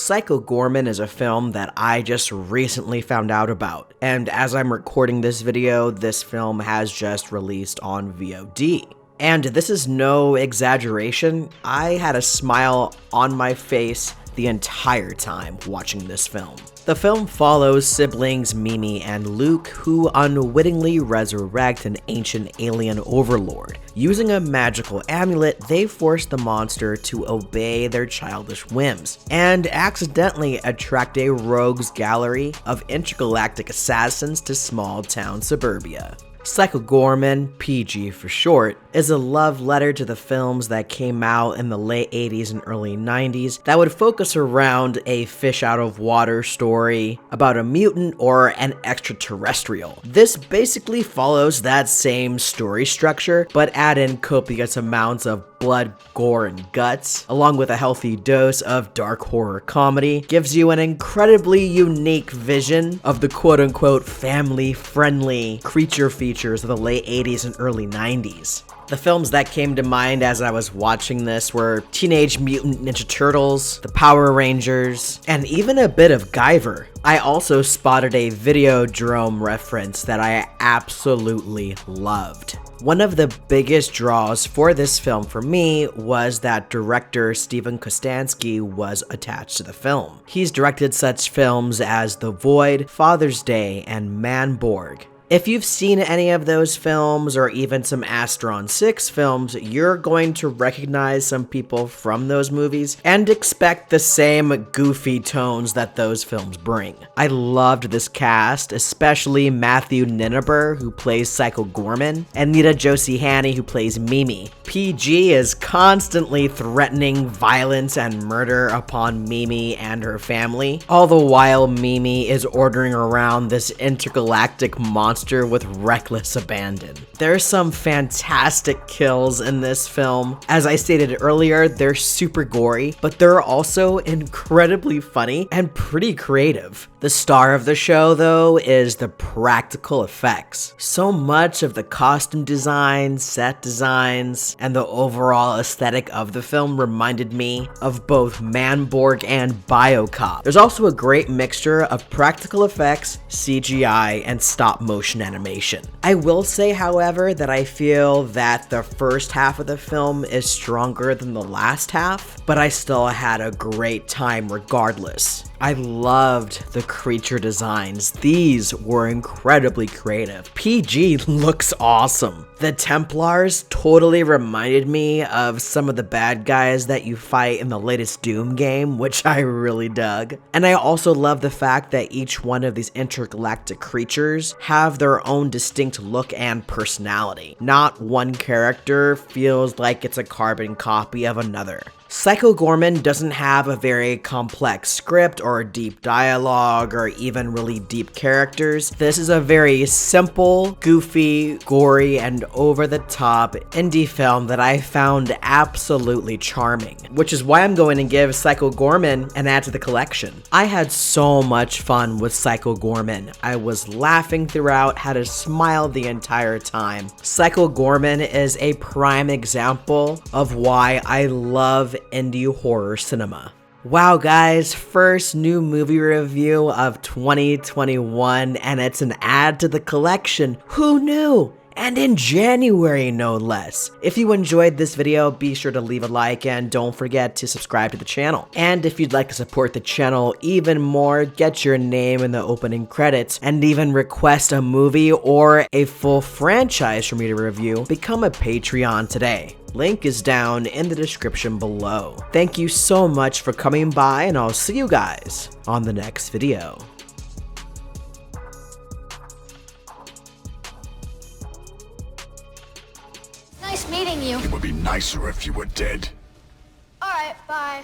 Psycho Goreman is a film that I just recently found out about, and as I'm recording this video, this film has just released on VOD. And this is no exaggeration, I had a smile on my face the entire time watching this film. The film follows siblings Mimi and Luke, who unwittingly resurrect an ancient alien overlord. Using a magical amulet, they force the monster to obey their childish whims, and accidentally attract a rogues gallery of intergalactic assassins to small-town suburbia. Psycho Goreman, PG for short, is a love letter to the films that came out in the late 80s and early 90s that would focus around a fish out of water story about a mutant or an extraterrestrial. This basically follows that same story structure, but add in copious amounts of blood, gore, and guts, along with a healthy dose of dark horror comedy, gives you an incredibly unique vision of the quote-unquote family-friendly creature features of the late 80s and early 90s. The films that came to mind as I was watching this were Teenage Mutant Ninja Turtles, the Power Rangers, and even a bit of Guyver. I also spotted a Videodrome reference that I absolutely loved. One of the biggest draws for this film for me was that director Steven Kostanski was attached to the film. He's directed such films as The Void, Father's Day, and Manborg. If you've seen any of those films, or even some Astron 6 films, you're going to recognize some people from those movies and expect the same goofy tones that those films bring. I loved this cast, especially Matthew Ninneber, who plays Psycho Goreman, and nita-josee who plays Mimi. PG is constantly threatening violence and murder upon Mimi and her family, all the while Mimi is ordering around this intergalactic monster with reckless abandon. There's some fantastic kills in this film. As I stated earlier, they're super gory, but they're also incredibly funny and pretty creative. The star of the show, though, is the practical effects. So much of the costume design, set designs, and the overall aesthetic of the film reminded me of both Manborg and Biocop. There's also a great mixture of practical effects, CGI, and stop motion animation. I will say, however, that I feel that the first half of the film is stronger than the last half, but I still had a great time regardless. I loved the creature designs. These were incredibly creative. PG looks awesome. The Templars totally reminded me of some of the bad guys that you fight in the latest Doom game, which I really dug. And I also love the fact that each one of these intergalactic creatures have their own distinct look and personality. Not one character feels like it's a carbon copy of another. Psycho Goreman doesn't have a very complex script or deep dialogue or even really deep characters. This is a very simple, goofy, gory, and over-the-top indie film that I found absolutely charming, which is why I'm going to give Psycho Goreman an add to the collection. I had so much fun with Psycho Goreman. I was laughing throughout, had a smile the entire time. Psycho Goreman is a prime example of why I love indie horror cinema. Wow guys, first new movie review of 2021, and it's an add to the collection. Who knew? And in January, no less. If you enjoyed this video, be sure to leave a like and don't forget to subscribe to the channel. And if you'd like to support the channel even more, get your name in the opening credits, and even request a movie or a full franchise for me to review, become a Patreon today. Link is down in the description below. Thank you so much for coming by, and I'll see you guys on the next video. Nice meeting you. It would be nicer if you were dead. Alright, bye.